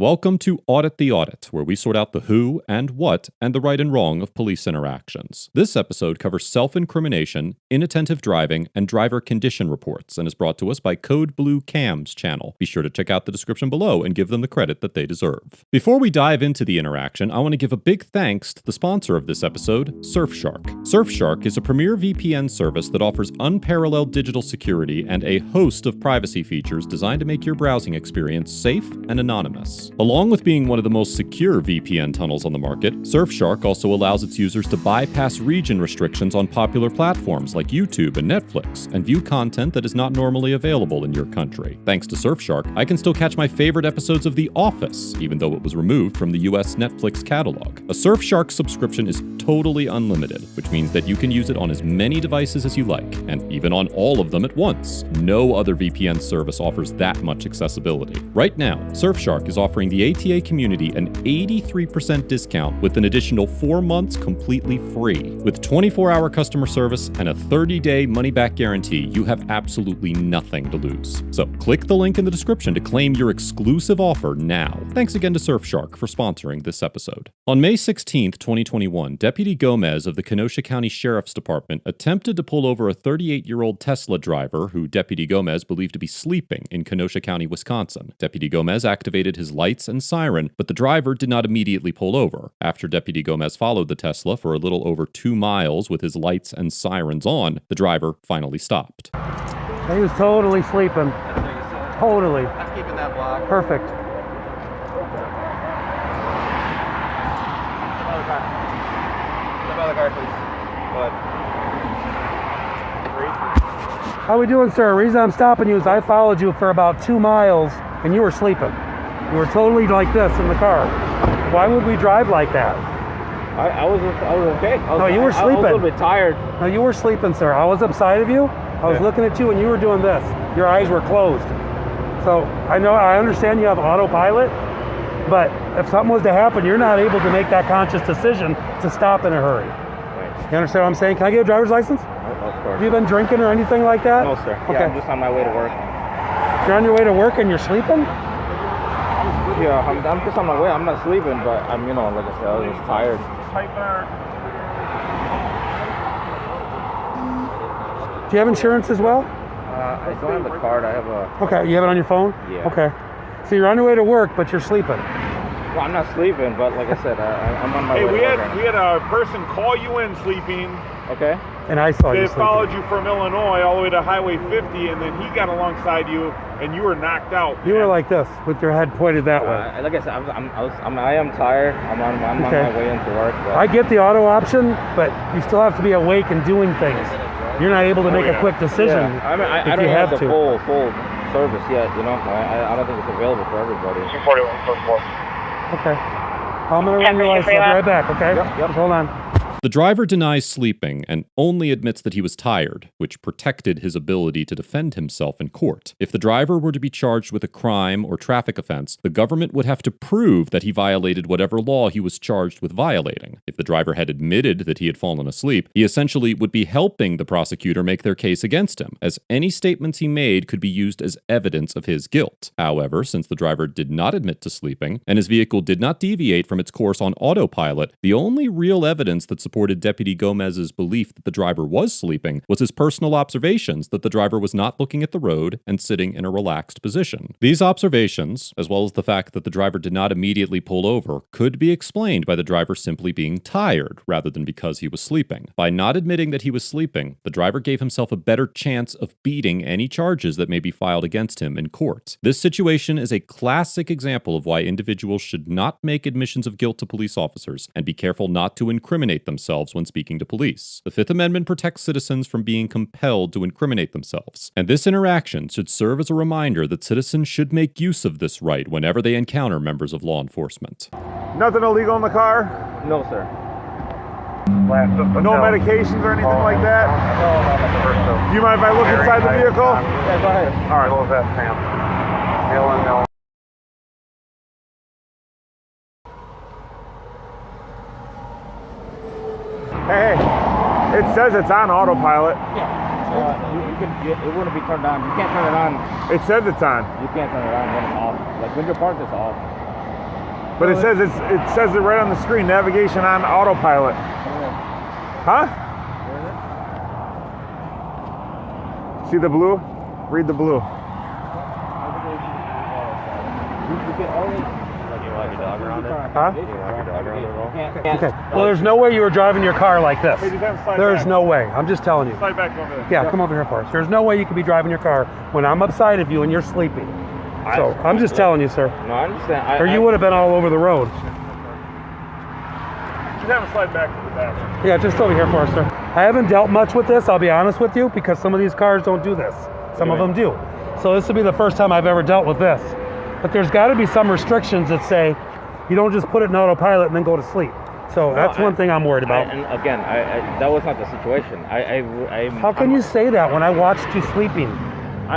Welcome to Audit the Audit, where we sort out the who and what and the right and wrong of police interactions. This episode covers self-incrimination, inattentive driving, and driver condition reports, and is brought to us by Code Blue Cam's channel. Be sure to check out the description below and give them the credit that they deserve. Before we dive into the interaction, I want to give a big thanks to the sponsor of this episode, Surfshark. Surfshark is a premier VPN service that offers unparalleled digital security and a host of privacy features designed to make your browsing experience safe and anonymous. Along with being one of the most secure VPN tunnels on the market, Surfshark also allows its users to bypass region restrictions on popular platforms like YouTube and Netflix and view content that is not normally available in your country. Thanks to Surfshark, I can still catch my favorite episodes of The Office, even though it was removed from the US Netflix catalog. A Surfshark subscription is totally unlimited, which means that you can use it on as many devices as you like, and even on all of them at once. No other VPN service offers that much accessibility. Right now, Surfshark is offering the ATA community an 83% discount with an additional 4 months completely free. With 24-hour customer service and a 30-day money-back guarantee, you have absolutely nothing to lose. So click the link in the description to claim your exclusive offer now. Thanks again to Surfshark for sponsoring this episode. On May 16, 2021, Deputy Gomez of the Kenosha County Sheriff's Department attempted to pull over a 38-year-old Tesla driver who Deputy Gomez believed to be sleeping in Kenosha County, Wisconsin. Deputy Gomez activated his lights and siren, but the driver did not immediately pull over. After Deputy Gomez followed the Tesla for a little over 2 miles with his lights and sirens on, the driver finally stopped. He was totally sleeping. Totally. I'm keeping that block. Perfect. Step out of the car, please. Go ahead. How we doing, sir? The reason I'm stopping you is I followed you for about 2 miles and you were sleeping. You were totally like this in the car. Why would we drive like that? I was okay. No, you were sleeping. I was a little bit tired. No, you were sleeping, sir. I was upside of you. I was looking at you and you were doing this. Your eyes were closed. So I understand you have autopilot, but if something was to happen, you're not able to make that conscious decision to stop in a hurry. Right. You understand what I'm saying? Can I get a driver's license? Of course. Have you been drinking or anything like that? No, sir. Okay. Yeah, I'm just on my way to work. You're on your way to work and you're sleeping? Yeah, I'm just on my way. I'm not sleeping, but I'm, like I said, I was just tired. Do you have insurance as well? I don't have the card. I have a... Okay, you have it on your phone? Yeah. Okay. So you're on your way to work, but you're sleeping. Well, I'm not sleeping, but like I said, I'm on my way to work. We had a person call you in sleeping. Okay. And I saw you They sleeping. followed you from Illinois all the way to Highway 50, and then he got alongside you, and you were knocked out. You were like this, with your head pointed that way. Like I said, I am tired. I'm on my way into work. But I get the auto option, but you still have to be awake and doing things. You're not able to make a quick decision. Yeah. I mean, I don't have the full service yet. I don't think it's available for everybody. 241.4. Okay. I'm gonna run your license. I'll be right back. Okay. Yep. Hold on. The driver denies sleeping and only admits that he was tired, which protected his ability to defend himself in court. If the driver were to be charged with a crime or traffic offense, the government would have to prove that he violated whatever law he was charged with violating. If the driver had admitted that he had fallen asleep, he essentially would be helping the prosecutor make their case against him, as any statements he made could be used as evidence of his guilt. However, since the driver did not admit to sleeping, and his vehicle did not deviate from its course on autopilot, the only real evidence that supported Deputy Gomez's belief that the driver was sleeping was his personal observations that the driver was not looking at the road and sitting in a relaxed position. These observations, as well as the fact that the driver did not immediately pull over, could be explained by the driver simply being tired rather than because he was sleeping. By not admitting that he was sleeping, the driver gave himself a better chance of beating any charges that may be filed against him in court. This situation is a classic example of why individuals should not make admissions of guilt to police officers and be careful not to incriminate themselves when speaking to police. The Fifth Amendment protects citizens from being compelled to incriminate themselves, and this interaction should serve as a reminder that citizens should make use of this right whenever they encounter members of law enforcement. Nothing illegal in the car? No, sir. No medications or anything like that? No. Do you mind if I look inside the vehicle? Yeah, go ahead. All right. What was that, Sam? Hey, it says it's on autopilot. It wouldn't be turned on. You can't turn it on. It says it's on. You can't turn it on when it's off. Like when you're parked, it's off. But it says it right on the screen, navigation on autopilot. Huh? See the blue? Read the blue. Huh? Okay. Well, there's no way you were driving your car like this. There's no way. I'm just telling you. Slide back over there. Yeah, come over here for us. There's no way you could be driving your car when I'm upside of you and you're sleeping. So I'm just telling you, sir. No, I understand. Or you would have been all over the road. Just have a slide back to the back. Yeah, just over here for us, sir. I haven't dealt much with this, I'll be honest with you, because some of these cars don't do this. Some of them do. So this will be the first time I've ever dealt with this. But there's got to be some restrictions that say you don't just put it in autopilot and then go to sleep. So that's one thing I'm worried about. And again, that was not the situation. How can you say that when I watched you sleeping?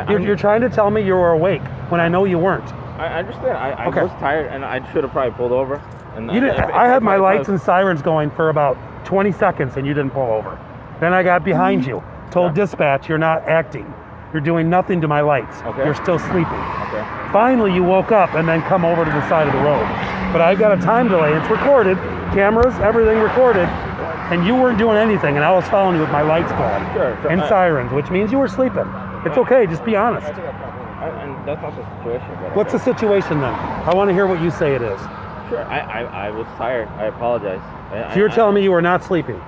You're trying to tell me you were awake when I know you weren't. I understand. I was tired, and I should have probably pulled over. And You didn't, I had my lights and sirens going for about 20 seconds, and you didn't pull over. Then I got behind you, told dispatch you're not acting. You're doing nothing to my lights. Okay. You're still sleeping. Okay. Finally, you woke up and then come over to the side of the road. But I've got a time delay. It's recorded, cameras, everything recorded, and you weren't doing anything, and I was following you with my lights going and sirens, which means you were sleeping. It's okay, just be honest. And that's not the situation. But What's the situation then? I want to hear what you say it is. Sure. I was tired. I apologize. So you're telling me you were not sleeping?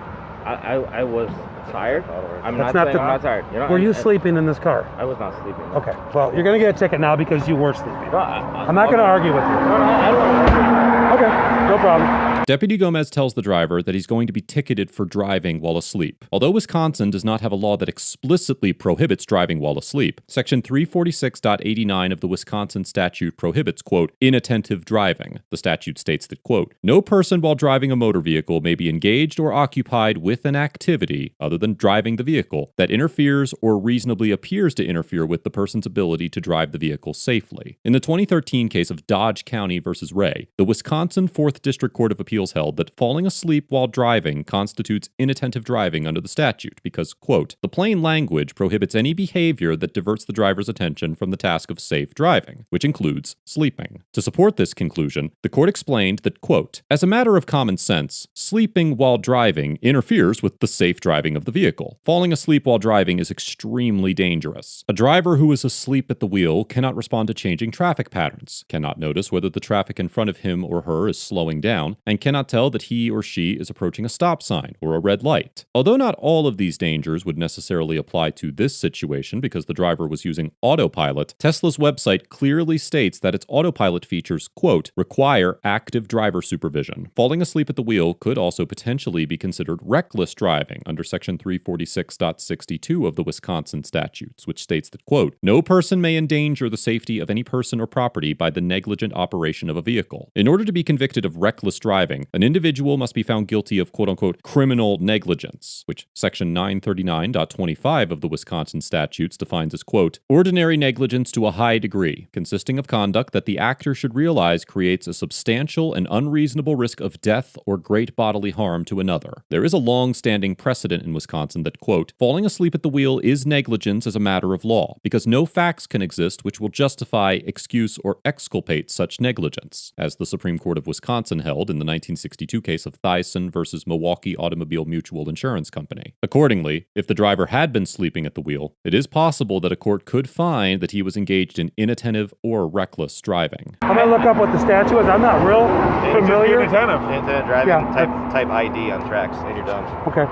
I was tired. I'm That's not not saying I'm not tired. You know, Were you sleeping in this car? I was not sleeping. Okay. Well, you're going to get a ticket now because you were sleeping. No, I'm not going to argue with you. No, I don't. Okay. No problem. Deputy Gomez tells the driver that he's going to be ticketed for driving while asleep. Although Wisconsin does not have a law that explicitly prohibits driving while asleep, Section 346.89 of the Wisconsin statute prohibits, quote, inattentive driving. The statute states that, quote, no person while driving a motor vehicle may be engaged or occupied with an activity, other than driving the vehicle, that interferes or reasonably appears to interfere with the person's ability to drive the vehicle safely. In the 2013 case of Dodge County versus Ray, the Wisconsin 4th District Court of Appeals held that falling asleep while driving constitutes inattentive driving under the statute because, quote, the plain language prohibits any behavior that diverts the driver's attention from the task of safe driving, which includes sleeping. To support this conclusion, the court explained that, quote, as a matter of common sense, sleeping while driving interferes with the safe driving of the vehicle. Falling asleep while driving is extremely dangerous. A driver who is asleep at the wheel cannot respond to changing traffic patterns, cannot notice whether the traffic in front of him or her is slowing down, and cannot tell that he or she is approaching a stop sign or a red light. Although not all of these dangers would necessarily apply to this situation because the driver was using Autopilot, Tesla's website clearly states that its Autopilot features, quote, require active driver supervision. Falling asleep at the wheel could also potentially be considered reckless driving under Section 346.62 of the Wisconsin statutes, which states that, quote, no person may endanger the safety of any person or property by the negligent operation of a vehicle. In order to be convicted of reckless driving, an individual must be found guilty of quote-unquote criminal negligence, which Section 939.25 of the Wisconsin statutes defines as, quote, ordinary negligence to a high degree, consisting of conduct that the actor should realize creates a substantial and unreasonable risk of death or great bodily harm to another. There is a long-standing precedent in Wisconsin that, quote, falling asleep at the wheel is negligence as a matter of law, because no facts can exist which will justify, excuse, or exculpate such negligence, as the Supreme Court of Wisconsin held in the 1962 case of Thyssen versus Milwaukee Automobile Mutual Insurance Company. Accordingly, if the driver had been sleeping at the wheel, it is possible that a court could find that he was engaged in inattentive or reckless driving. I'm going to look up what the statute is. I'm not real familiar. Inattentive driving, type ID on tracks, and you're done. Okay.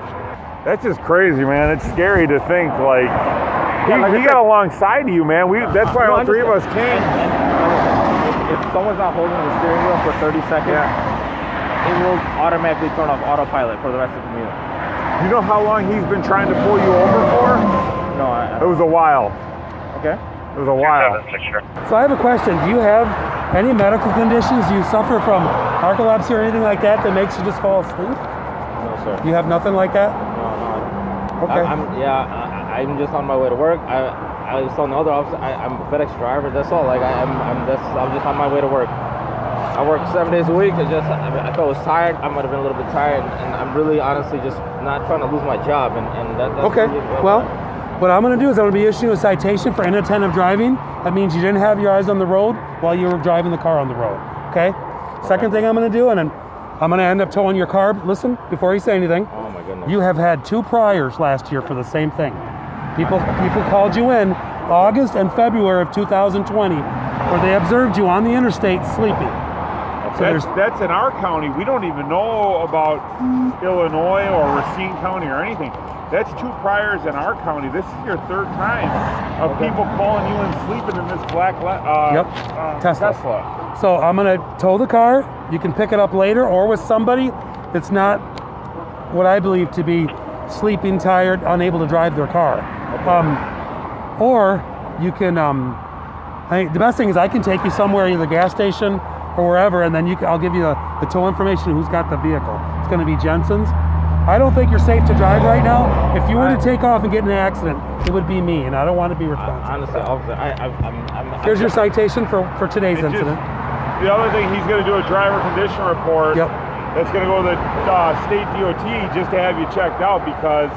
That's just crazy, man. It's scary to think, like, he got alongside of you, man. That's why all three of us came. If someone's not holding the steering wheel for 30 seconds, it will automatically turn off autopilot for the rest of the commute. You know how long he's been trying to pull you over for? No, It was a while. Okay. It was a while. So I have a question. Do you have any medical conditions? Do you suffer from narcolepsy or anything like that that makes you just fall asleep? No, sir. You have nothing like that? No. Okay. I'm just on my way to work. I was telling the other officer, I'm a FedEx driver. That's all. Like I'm just on my way to work. I work 7 days a week. I felt I was tired. I might have been a little bit tired, and I'm really honestly just not trying to lose my job. And that's okay. Really, well, what I'm going to do is I'm going to be issuing a citation for inattentive driving. That means you didn't have your eyes on the road while you were driving the car on the road. Okay. Second thing I'm going to do, and then I'm going to end up towing your car. Listen, before you say anything, Oh my goodness. you have had 2 priors last year for the same thing. People called you in August and February of 2020, where they observed you on the interstate sleeping. So That's in our county. We don't even know about Illinois or Racine County or anything. That's 2 priors in our county. This is your 3rd time of people calling you and sleeping in this black Tesla. So I'm going to tow the car. You can pick it up later or with somebody that's not what I believe to be sleeping, tired, unable to drive their car. Or you can, the best thing is I can take you somewhere, either gas station or wherever, and then I'll give you the tow information, who's got the vehicle. It's going to be Jensen's. I don't think you're safe to drive right now. If you were to take off and get in an accident, it would be me, and I don't want to be responsible. Honestly, officer, Here's your citation for today's incident. The other thing, he's going to do a driver condition report. Yep. That's going to go to the state DOT just to have you checked out, because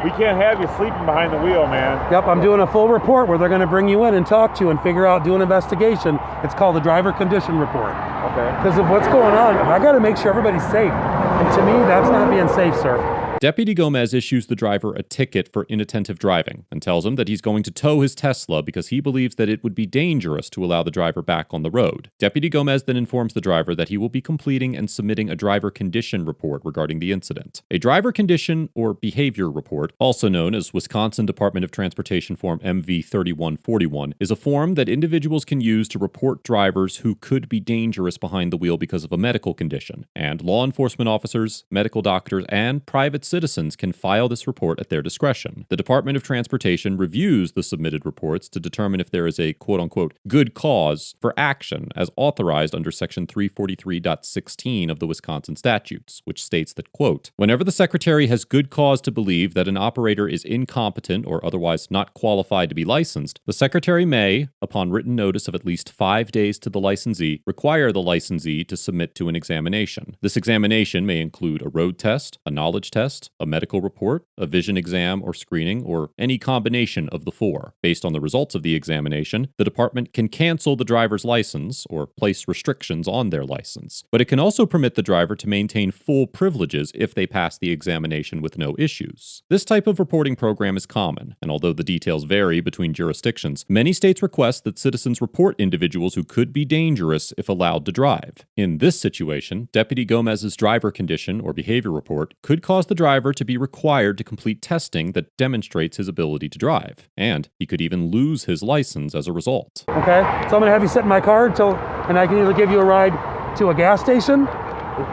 we can't have you sleeping behind the wheel, man. Yep, I'm doing a full report where they're going to bring you in and talk to you and figure out, do an investigation. It's called the driver condition report. Okay. Because of what's going on, I got to make sure everybody's safe. And to me, that's not being safe, sir. Deputy Gomez issues the driver a ticket for inattentive driving and tells him that he's going to tow his Tesla because he believes that it would be dangerous to allow the driver back on the road. Deputy Gomez then informs the driver that he will be completing and submitting a driver condition report regarding the incident. A driver condition or behavior report, also known as Wisconsin Department of Transportation Form MV3141, is a form that individuals can use to report drivers who could be dangerous behind the wheel because of a medical condition, and law enforcement officers, medical doctors, and private citizens can file this report at their discretion. The Department of Transportation reviews the submitted reports to determine if there is a quote-unquote good cause for action as authorized under Section 343.16 of the Wisconsin statutes, which states that, quote, whenever the Secretary has good cause to believe that an operator is incompetent or otherwise not qualified to be licensed, the Secretary may, upon written notice of at least 5 days to the licensee, require the licensee to submit to an examination. This examination may include a road test, a knowledge test, a medical report, a vision exam or screening, or any combination of the 4. Based on the results of the examination, the department can cancel the driver's license or place restrictions on their license, but it can also permit the driver to maintain full privileges if they pass the examination with no issues. This type of reporting program is common, and although the details vary between jurisdictions, many states request that citizens report individuals who could be dangerous if allowed to drive. In this situation, Deputy Gomez's driver condition or behavior report could cause the driver to be required to complete testing that demonstrates his ability to drive, and he could even lose his license as a result. Okay, so I'm going to have you sit in my car and I can either give you a ride to a gas station,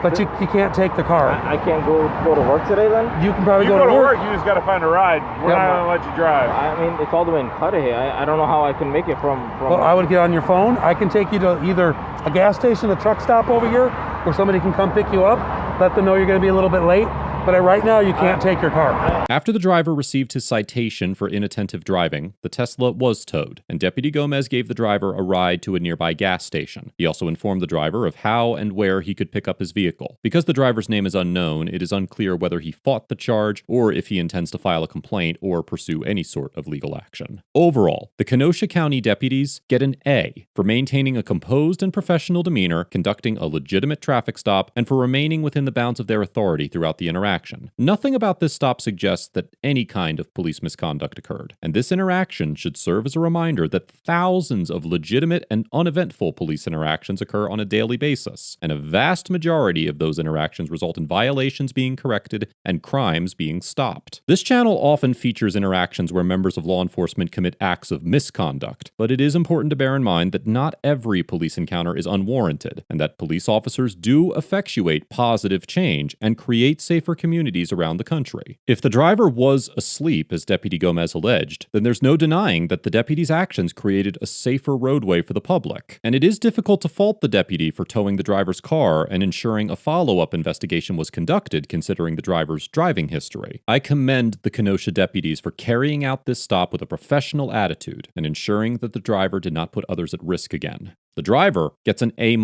but you can't take the car. I can't go to work today then? You can probably You go to work. you just got to find a ride. We're not going to let you drive. I mean, it's all the way in Cudahy. I don't know how I can make it from... Well, I would get on your phone. I can take you to either a gas station, a truck stop over here, where somebody can come pick you up, let them know you're going to be a little bit late. But right now, you can't take your car. After the driver received his citation for inattentive driving, the Tesla was towed, and Deputy Gomez gave the driver a ride to a nearby gas station. He also informed the driver of how and where he could pick up his vehicle. Because the driver's name is unknown, it is unclear whether he fought the charge or if he intends to file a complaint or pursue any sort of legal action. Overall, the Kenosha County deputies get an A for maintaining a composed and professional demeanor, conducting a legitimate traffic stop, and for remaining within the bounds of their authority throughout the interaction. Nothing about this stop suggests that any kind of police misconduct occurred, and this interaction should serve as a reminder that thousands of legitimate and uneventful police interactions occur on a daily basis, and a vast majority of those interactions result in violations being corrected and crimes being stopped. This channel often features interactions where members of law enforcement commit acts of misconduct, but it is important to bear in mind that not every police encounter is unwarranted, and that police officers do effectuate positive change and create safer communities around the country. If the driver was asleep, as Deputy Gomez alleged, then there's no denying that the deputy's actions created a safer roadway for the public. And it is difficult to fault the deputy for towing the driver's car and ensuring a follow-up investigation was conducted considering the driver's driving history. I commend the Kenosha deputies for carrying out this stop with a professional attitude and ensuring that the driver did not put others at risk again. The driver gets an A-,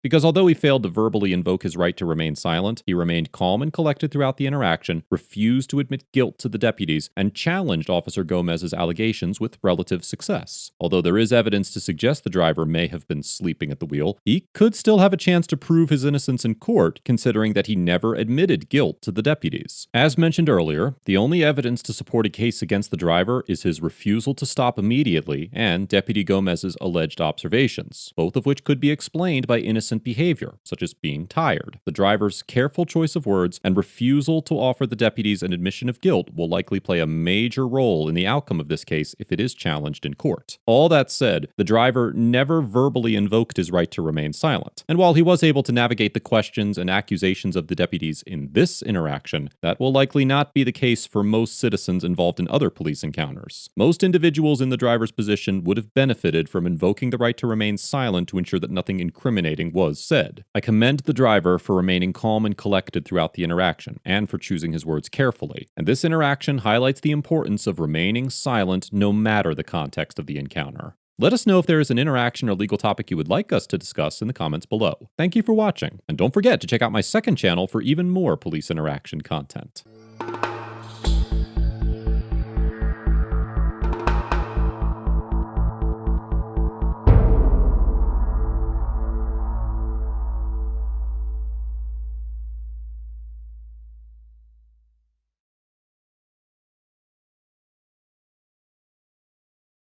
because although he failed to verbally invoke his right to remain silent, he remained calm and collected throughout the interaction, refused to admit guilt to the deputies, and challenged Officer Gomez's allegations with relative success. Although there is evidence to suggest the driver may have been sleeping at the wheel, he could still have a chance to prove his innocence in court, considering that he never admitted guilt to the deputies. As mentioned earlier, the only evidence to support a case against the driver is his refusal to stop immediately and Deputy Gomez's alleged observations, both of which could be explained by innocent behavior, such as being tired. The driver's careful choice of words and refusal to offer the deputies an admission of guilt will likely play a major role in the outcome of this case if it is challenged in court. All that said, the driver never verbally invoked his right to remain silent, and while he was able to navigate the questions and accusations of the deputies in this interaction, that will likely not be the case for most citizens involved in other police encounters. Most individuals in the driver's position would have benefited from invoking the right to remain silent to ensure that nothing incriminating was said. I commend the driver for remaining calm and collected throughout the interaction, and for choosing his words carefully. And this interaction highlights the importance of remaining silent no matter the context of the encounter. Let us know if there is an interaction or legal topic you would like us to discuss in the comments below. Thank you for watching, and don't forget to check out my second channel for even more police interaction content.